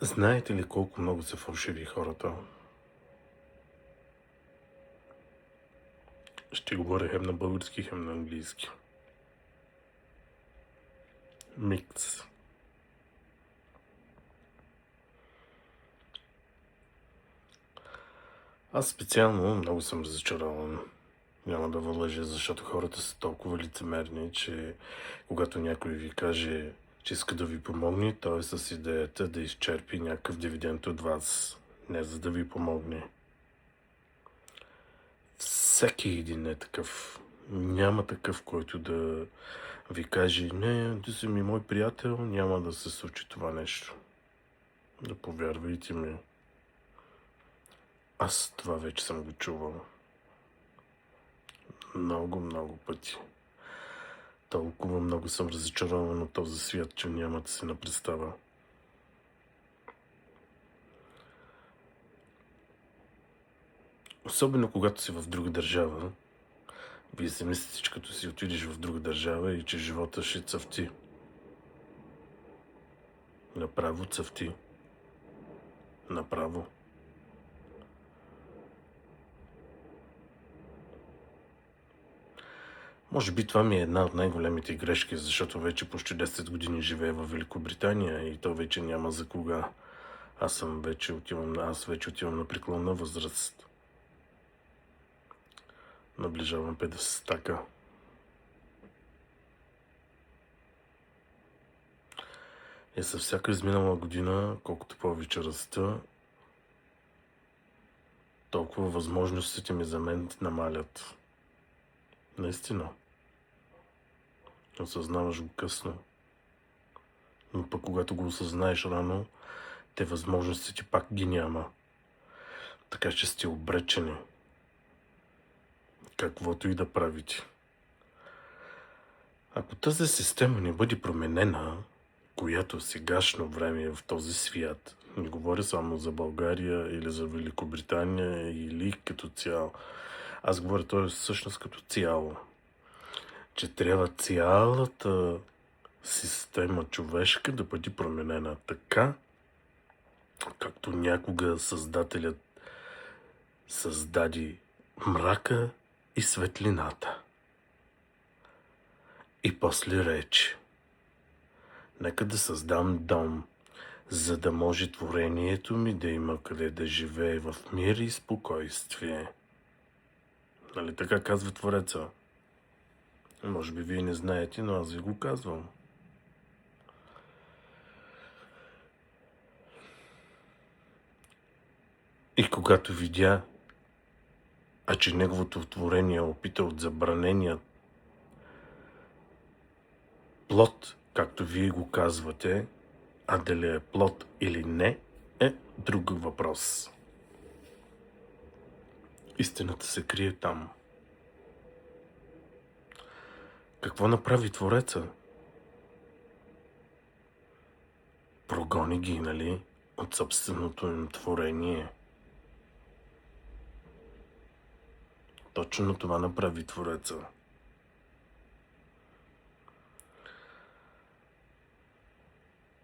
Знаете ли колко много са фалшиви хората? Ще говоря хем на български, хем на английски. Микс. Аз специално много съм разочарован. Няма да вълъжа, защото хората са толкова лицемерни, че когато някой ви каже, че иска да ви помогне, той е с идеята да изчерпи някакъв дивиденд от вас, не за да ви помогне. Всеки един е такъв. Няма такъв, който да ви каже, не, ти си ми мой приятел, няма да се случи това нещо. Да повярвайте ми. Аз това вече съм го чувал. Много, много пъти. Толкова много съм разочарован от този свят, че няма да си на представа. Особено когато си в друга държава, вие си мислите, че като си отидеш в друга държава и че живота ще цъфти. Направо цъфти. Направо. Може би това ми е една от най-големите грешки, защото вече почти 10 години живея в Великобритания и то вече няма за кога. Аз вече отивам на преклонна възраст. Наближавам 50-така. И със всяка изминала година, колкото повече раста, толкова възможностите ми за мен намалят. Наистина. Осъзнаваш го късно. Но пък когато го осъзнаеш рано, те възможностите пак ги няма. Така че сте обречени. Каквото и да правите. Ако тази система не бъде променена, която в сегашно време е в този свят, не говоря само за България или за Великобритания или като цяло, аз говоря това всъщност като цяло, че трябва цялата система човешка да бъде променена така, както някога Създателят създаде мрака и светлината. И после рече: нека да създам дом, за да може творението ми да има къде да живее в мир и спокойствие. Нали така казва Твореца? Може би вие не знаете, но аз ви го казвам. И когато видя, че неговото творение опита от забранения плод, както вие го казвате, а дали е плод или не, е друг въпрос. Истината се крие там. Какво направи Твореца? Прогони ги, нали, от собственото им творение. Точно това направи Твореца.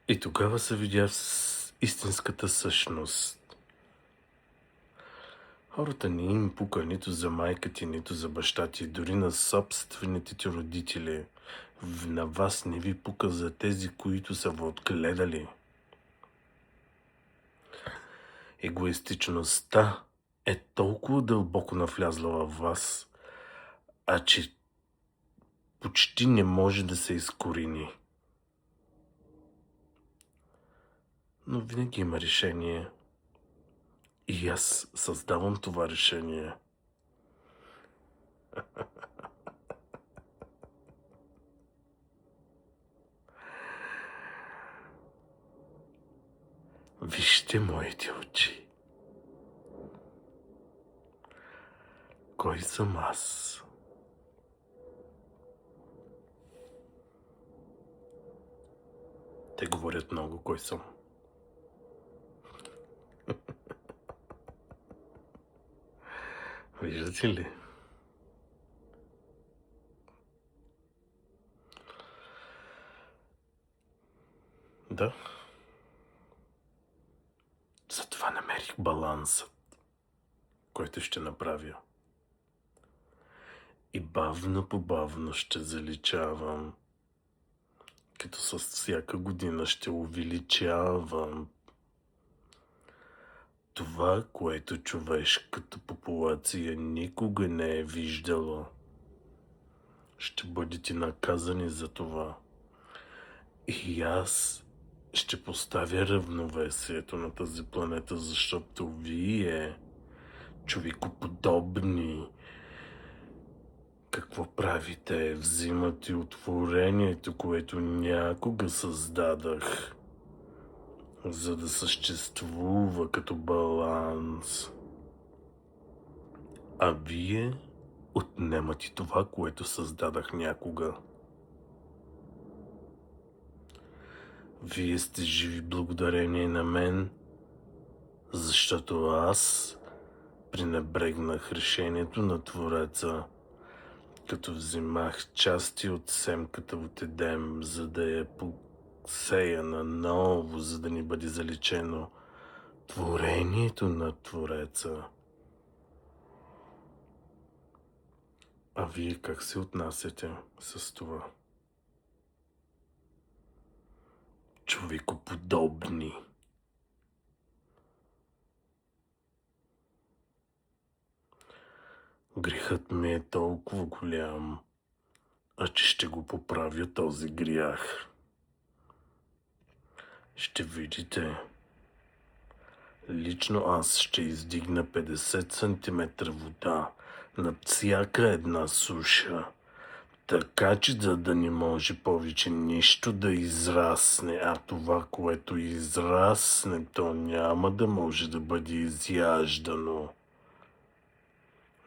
И тогава се видя истинската същност. Хората не им пука нито за майка ти, нито за баща ти, дори на собствените ти родители. На вас не ви пука за тези, които са ви отгледали. Егоистичността е толкова дълбоко навлязла във вас, че почти не може да се изкорени. Но винаги има решение. И аз създавам това решение. Вижте моите очи. Кой съм аз? Те говорят много кой съм. Виждате ли? Да. балансът, който ще направя. И бавно по бавно ще заличавам, като с всяка година ще увеличавам това, което човешката популация никога не е виждала. Ще бъдете наказани за това. И аз ще поставя равновесието на тази планета, защото вие, човекоподобни, какво правите? Взимате от творението, което някога създадах, за да съществува като баланс. А вие отнемате това, което създадах някога. Вие сте живи благодарение на мен, защото аз пренебрегнах решението на Твореца, като взимах части от семката от Едем, за да я посея наново, за да ни бъде заличено творението на Твореца. А вие как се отнасяте с това? Човекоподобни. Грехът ми е толкова голям, а че ще го поправя този грях. Ще видите. Лично аз ще издигна 50 см вода над всяка една суша, така че да не може повече нищо да израсне, а това, което израсне, то няма да може да бъде изяждано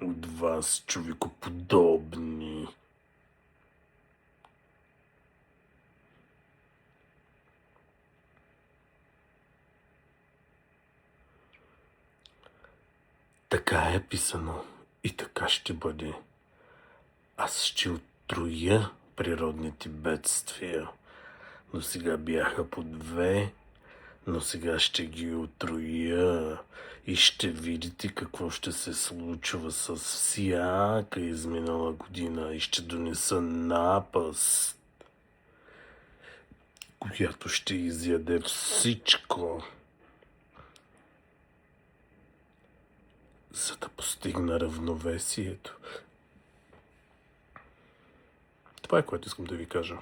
от вас, човекоподобни. Така е писано и така ще бъде. Аз ще отруя природните бедствия. До сега бяха по 2, но сега ще ги отруя и ще видите какво ще се случва с всяка изминала година и ще донеса напаст, която ще изяде всичко, за да постигна равновесието. Това е, което искам да ви кажа.